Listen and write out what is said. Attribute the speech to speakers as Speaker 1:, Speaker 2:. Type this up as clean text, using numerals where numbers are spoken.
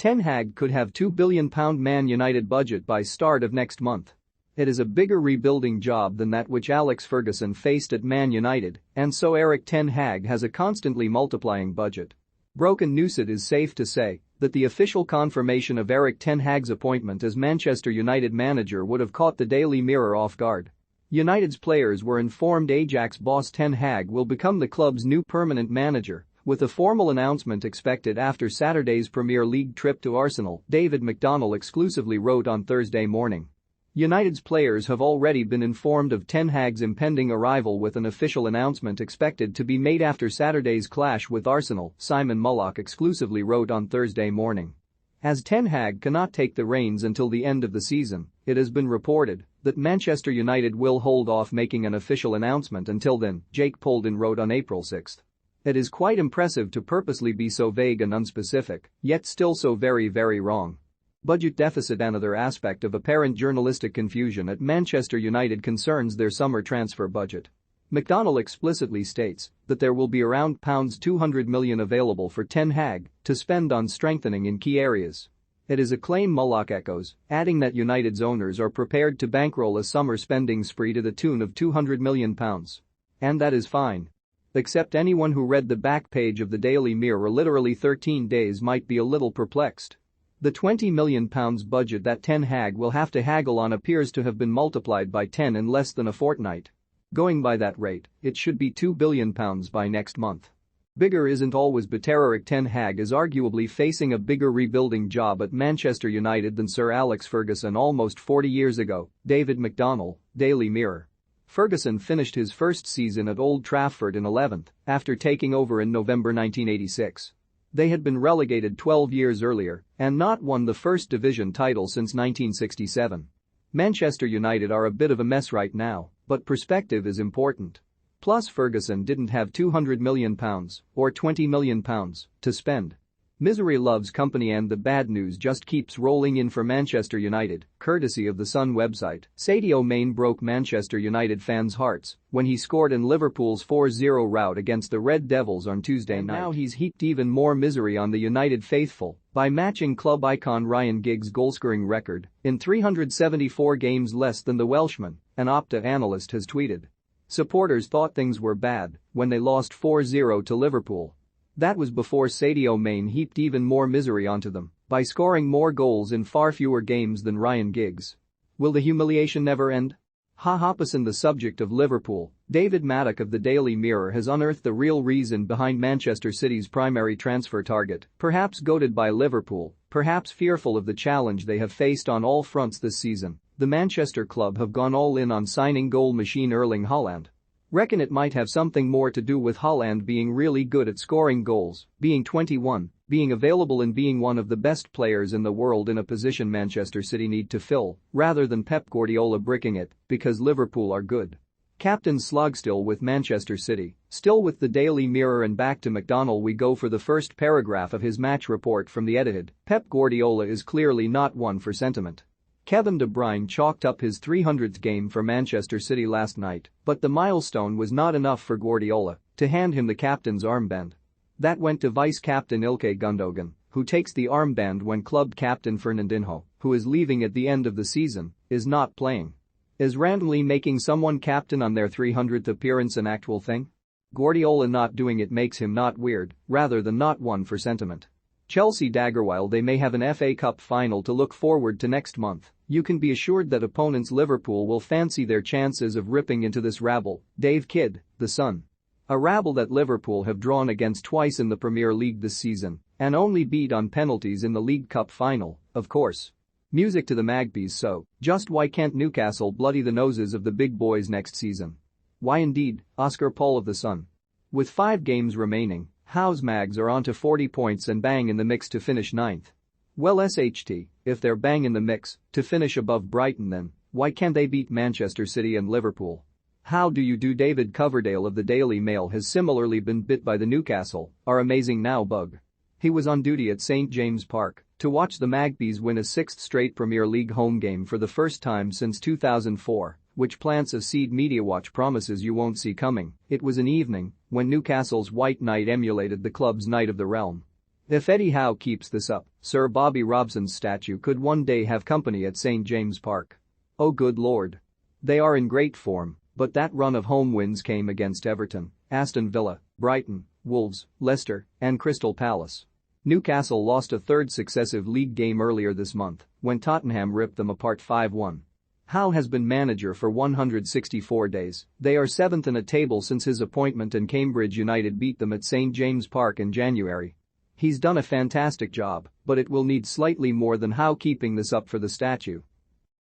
Speaker 1: Ten Hag could have £2 billion Man United budget by start of next month. It is a bigger rebuilding job than that which Alex Ferguson faced at Man United, and so Erik ten Hag has a constantly multiplying budget. Broken news: it is safe to say that the official confirmation of Erik ten Hag's appointment as Manchester United manager would have caught the Daily Mirror off guard. United's players were informed Ajax boss Ten Hag will become the club's new permanent manager, with a formal announcement expected after Saturday's Premier League trip to Arsenal, David McDonnell exclusively wrote on Thursday morning. United's players have already been informed of Ten Hag's impending arrival, with an official announcement expected to be made after Saturday's clash with Arsenal, Simon Mullock exclusively wrote on Thursday morning. As Ten Hag cannot take the reins until the end of the season, it has been reported that Manchester United will hold off making an official announcement until then, Jake Polden wrote on April 6. It is quite impressive to purposely be so vague and unspecific, yet still so very wrong. Budget deficit. Another aspect of apparent journalistic confusion at Manchester United concerns their summer transfer budget. McDonnell explicitly states that there will be around £200 million available for Ten Hag to spend on strengthening in key areas. It is a claim Mullock echoes, adding that United's owners are prepared to bankroll a summer spending spree to the tune of £200 million. And that is fine. Except anyone who read the back page of the Daily Mirror literally 13 days might be a little perplexed. The £20 million budget that Ten Hag will have to haggle on appears to have been multiplied by 10 in less than a fortnight. Going by that rate, it should be £2 billion by next month. Bigger isn't always better. Erik ten Hag is arguably facing a bigger rebuilding job at Manchester United than Sir Alex Ferguson almost 40 years ago, David McDonnell, Daily Mirror. Ferguson finished his first season at Old Trafford in 11th after taking over in November 1986. They had been relegated 12 years earlier and not won the First Division title since 1967. Manchester United are a bit of a mess right now, but perspective is important. Plus Ferguson didn't have £200 million or £20 million to spend. Misery loves company, and the bad news just keeps rolling in for Manchester United, courtesy of the Sun website. Sadio Mane broke Manchester United fans' hearts when he scored in Liverpool's 4-0 rout against the Red Devils on Tuesday night. Now he's heaped even more misery on the United faithful by matching club icon Ryan Giggs' goalscoring record in 374 games less than the Welshman, an Opta analyst has tweeted. Supporters thought things were bad when they lost 4-0 to Liverpool. That was before Sadio Mane heaped even more misery onto them by scoring more goals in far fewer games than Ryan Giggs. Will the humiliation never end? On the subject of Liverpool, David Maddock of the Daily Mirror has unearthed the real reason behind Manchester City's primary transfer target, perhaps goaded by Liverpool, perhaps fearful of the challenge they have faced on all fronts this season. The Manchester club have gone all in on signing goal machine Erling Haaland. Reckon it might have something more to do with Haaland being really good at scoring goals, being 21, being available and being one of the best players in the world in a position Manchester City need to fill, rather than Pep Guardiola bricking it, because Liverpool are good. Captain Slog still with Manchester City, still with the Daily Mirror, and back to McDonnell we go for the first paragraph of his match report from the Etihad. Pep Guardiola is clearly not one for sentiment. Kevin De Bruyne chalked up his 300th game for Manchester City last night, but the milestone was not enough for Guardiola to hand him the captain's armband. That went to vice-captain Ilkay Gundogan, who takes the armband when club captain Fernandinho, who is leaving at the end of the season, is not playing. Is randomly making someone captain on their 300th appearance an actual thing? Guardiola not doing it makes him not weird, rather than not one for sentiment. Chelsea dagger. While they may have an FA Cup final to look forward to next month, you can be assured that opponents Liverpool will fancy their chances of ripping into this rabble. Dave Kidd, The Sun. A rabble that Liverpool have drawn against twice in the Premier League this season and only beat on penalties in the League Cup final, of course. Music to the Magpies. So, just why can't Newcastle bloody the noses of the big boys next season? Why indeed, Oscar Paul of The Sun. With 5 games remaining, House Mags are on to 40 points and bang in the mix to finish 9th. Well, SHT, if they're bang in the mix to finish above Brighton, then why can't they beat Manchester City and Liverpool? How do you do? David Coverdale of the Daily Mail has similarly been bit by the Newcastle are amazing now bug. He was on duty at St James Park to watch the Magpies win a 6th straight Premier League home game for the first time since 2004, which plants of Seed Media Watch promises you won't see coming. It was an evening when Newcastle's White Knight emulated the club's Knight of the Realm. If Eddie Howe keeps this up, Sir Bobby Robson's statue could one day have company at St James Park. Oh good lord. They are in great form, but that run of home wins came against Everton, Aston Villa, Brighton, Wolves, Leicester, and Crystal Palace. Newcastle lost a third successive league game earlier this month when Tottenham ripped them apart 5-1. Howe has been manager for 164 days. They are 7th in a table since his appointment, and Cambridge United beat them at St James Park in January. He's done a fantastic job, but it will need slightly more than Howe keeping this up for the statue.